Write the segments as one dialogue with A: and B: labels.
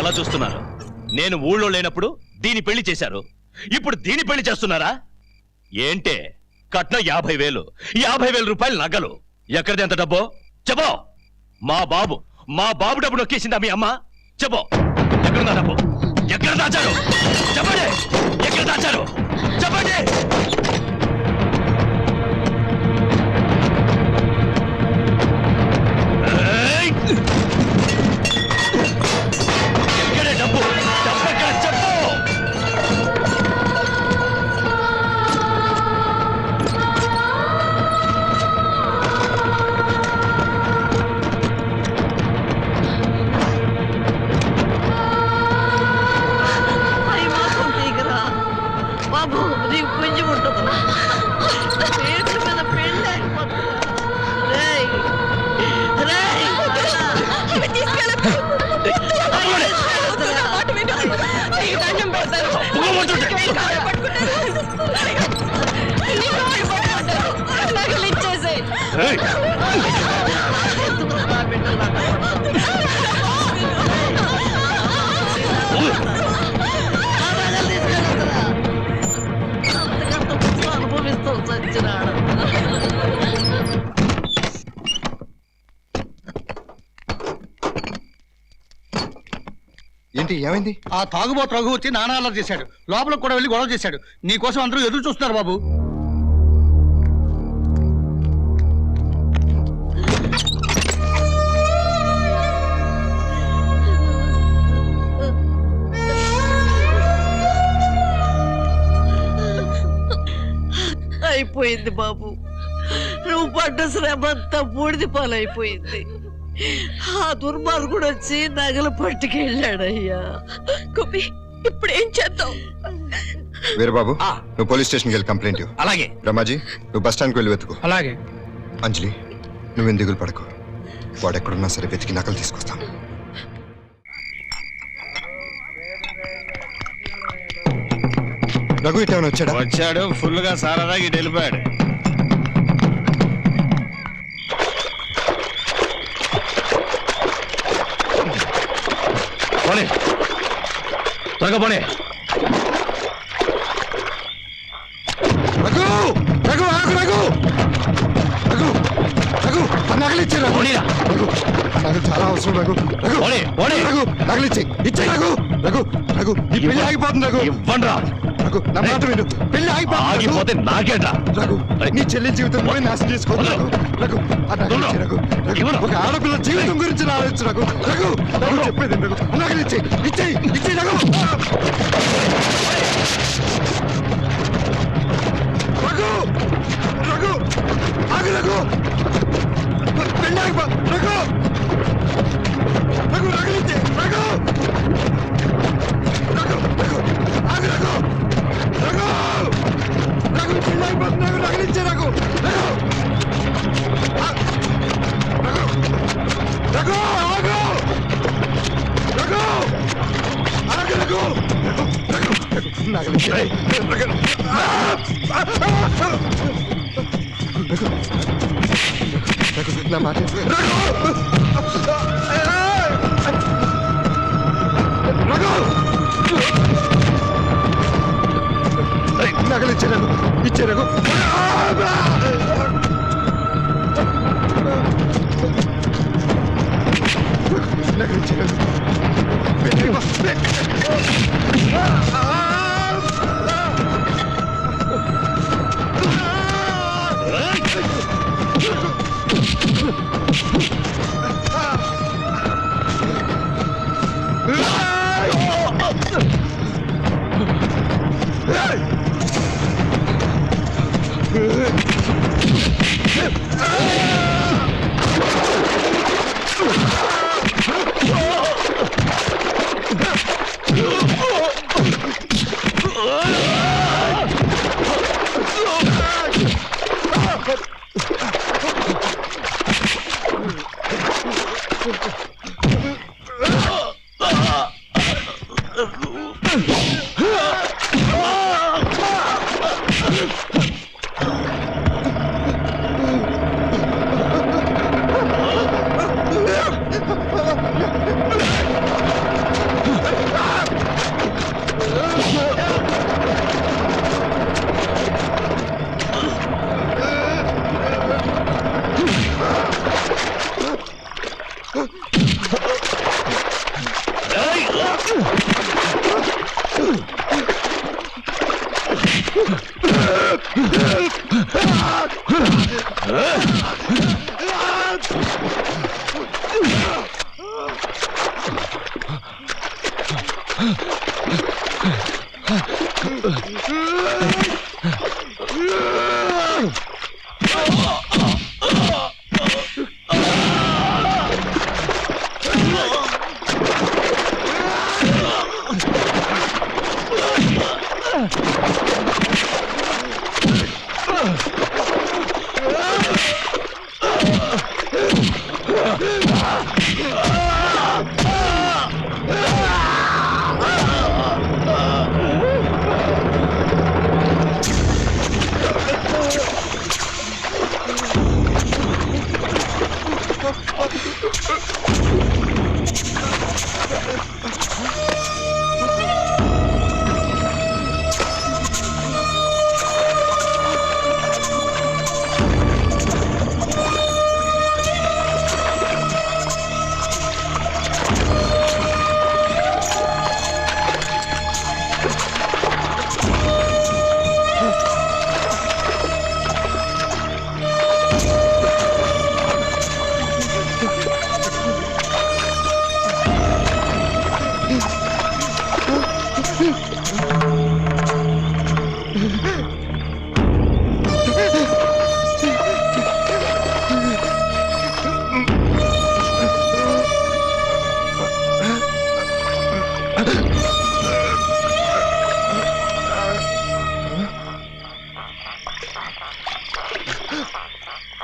A: అలా చూస్తున్నారు? నేను ఊళ్ళో లేనప్పుడు దీని పెళ్లి చేశారు, ఇప్పుడు దీని పెళ్లి చేస్తున్నారా? ఏంటే కట్నం 50,000, 50,000 రూపాయలు నగలు. ఎక్కడిది ఎంత డబ్బో చెప్పో. మా బాబు డబ్బు నొక్కేసిందా మీ అమ్మ? చెప్పో, ఎక్కడుందా డబ్బు? ఎక్కడ దాచారు చెప్పండి, ఎక్కడ దాచారు చెప్పండి. ఎక్కడే డబ్బు? డబ్బు ఎక్కడ చెప్పు.
B: బాబు నీకు కొంచెం ఉంటుందా? పేరు మీద పెళ్ళి నగలిచ్చేసే అనుభవిస్తూ సచ్చినాడు.
C: ఏంటి ఏమైంది?
D: ఆ తాగుబోతు రఘు వచ్చి నానాలా చేశాడు, లోపలికి కూడా వెళ్ళి గొడవ చేశాడు. నీకోసం అందరూ ఎదురు చూస్తున్నారు బాబు.
B: అయిపోయింది బాబు, నువ్వు పడ్డ శ్రమంతా బూడిది పాలైపోయింది. ఆ దుర్మార్గుడు వచ్చి నగలు పట్టుకెళ్ళాడయ్యా.
E: గోపి ఇప్పుడు ఏం చేద్దాం?
C: వీరబాబు నువ్వు పోలీస్ స్టేషన్కి వెళ్ళి కంప్లైంట్ ఇవ్వు.
A: అలాగే.
C: రమాజీ నువ్వు బస్ స్టాండ్కి వెళ్ళి వెతుకు.
D: అలాగే.
C: అంజలి నువ్వేం దిగులు పడకు, వాడు ఎక్కడున్నా సరే వెతికి నకలు తీసుకొస్తాం. రఘు ఇటేమైనా వచ్చాడా?
A: వచ్చాడు, ఫుల్ గా సారా ఇటు వెళ్ళిపోయాడు. పోనీ త్వరగా పోనీ.
C: రఘు రఘు ఆగు, రఘు రఘు రఘు నగలిచ్చారు. రఘు నాకు చాలా అవసరం. రఘు రఘు రఘు నగలిచ్చి ఇచ్చే. రఘు రఘు రఘు ఈ పెళ్లి ఆగిపోతుంది. రఘు
A: ఇవ్వండి రా.
C: రఘు నా మాట విను, పెళ్లి
A: ఆగిపోతే నాకేట.
C: రఘు నీ చెల్లి జీవితం పోయి నాశనం చేసుకోవద్దు. రఘు రఘు ఆ నగలిచ్చి. రఘు ఒక ఆడపిల్ల జీవితం గురించి ఆలోచించు. రఘు రఘు రఘు చెప్పేది రఘు నగలిచ్చి ఇచ్చేయి ఇచ్చేయి. రఘు రఘు రఘు ఆగు. రఘు పెళ్లి ఆగిపో. రఘు రఘు నగలిచ్చి. రఘు రఘు రఘు ఆగు. రఘు రఘు రఘు పెళ్లి ఆగిపోతుంది. రఘు నగలిచ్చే. రఘు రఘు రఘు ఆగు. రఘు ఆగు. రఘు రఘు నగలిచ్చే. నా మాట నగలిచ్చే. రఘు ఇచ్చే. రఘు నగలిచ్చే.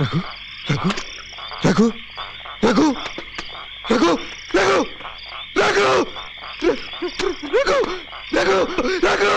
C: రఘు రఘు రఘు రఘు రఘు రఘు రఘు రఘు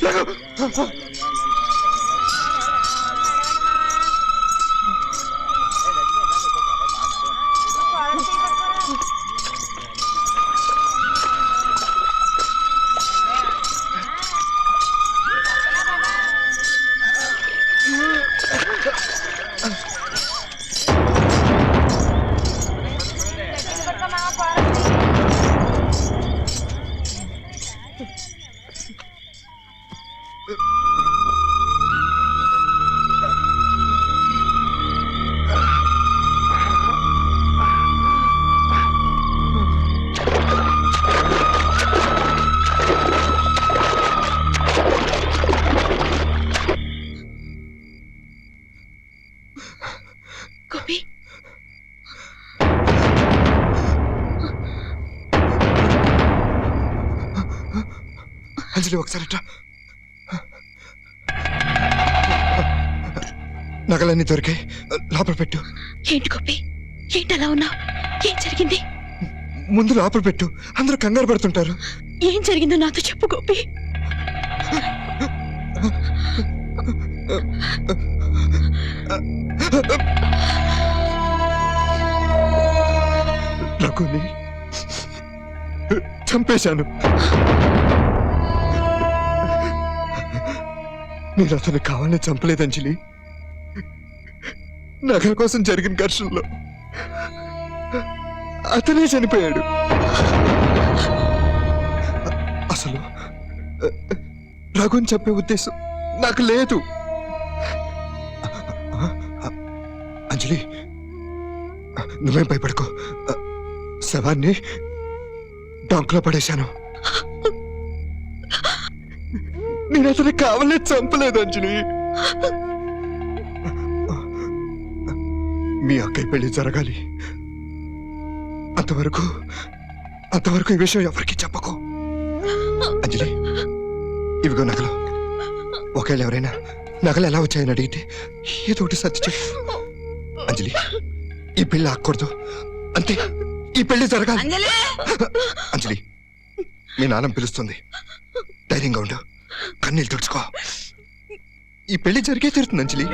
C: రఘు రఘు
E: గోపి
C: అంజలి ఒకసారి ఇట్రా. నగలన్నీ దొరికాయి, లోపల పెట్టు.
E: ఏంటి గోపి ఏంటి అలా ఉన్నావు? ఏం జరిగింది?
C: ముందు లోపల పెట్టు, అందరూ కంగారు పడుతుంటారు.
E: ఏం జరిగిందో నాతో చెప్పు గోపి.
C: రఘుని చంపేశాను. నేను అతను కావాలని చంపలేదు అంజలి. నగల కోసం జరిగిన ఘర్షణలో అతనే చనిపోయాడు. అసలు రఘుని చెప్పే ఉద్దేశం నాకు లేదు. అంజలి, నువ్వేం భయపడకో. శవాన్ని డాంకులో పడేశాను. నేను అతను కావాలని చంపలేదు అంజలి. మీ అక్కయ్య పెళ్లి జరగాలి. అంతవరకు ఈ విషయం ఎవరికి చెప్పకు. అంజలి, ఇవిగో నగలు. ఒకవేళ ఎవరైనా నగలు ఎలా వచ్చాయని అడిగితే ఏదో ఒకటి సర్చ్ చెప్పు. అంజలి, ఈ పెళ్లి ఆకూడదు, అంతే. ఈ పెళ్లి జరగాలి. అంజలి, మీ నాన్న పిలుస్తుంది. ధైర్యంగా ఉండు, కన్నీళ్ళు తుడుచుకో. ఈ పెళ్లి జరిగే తీరుతుంది అంజలి.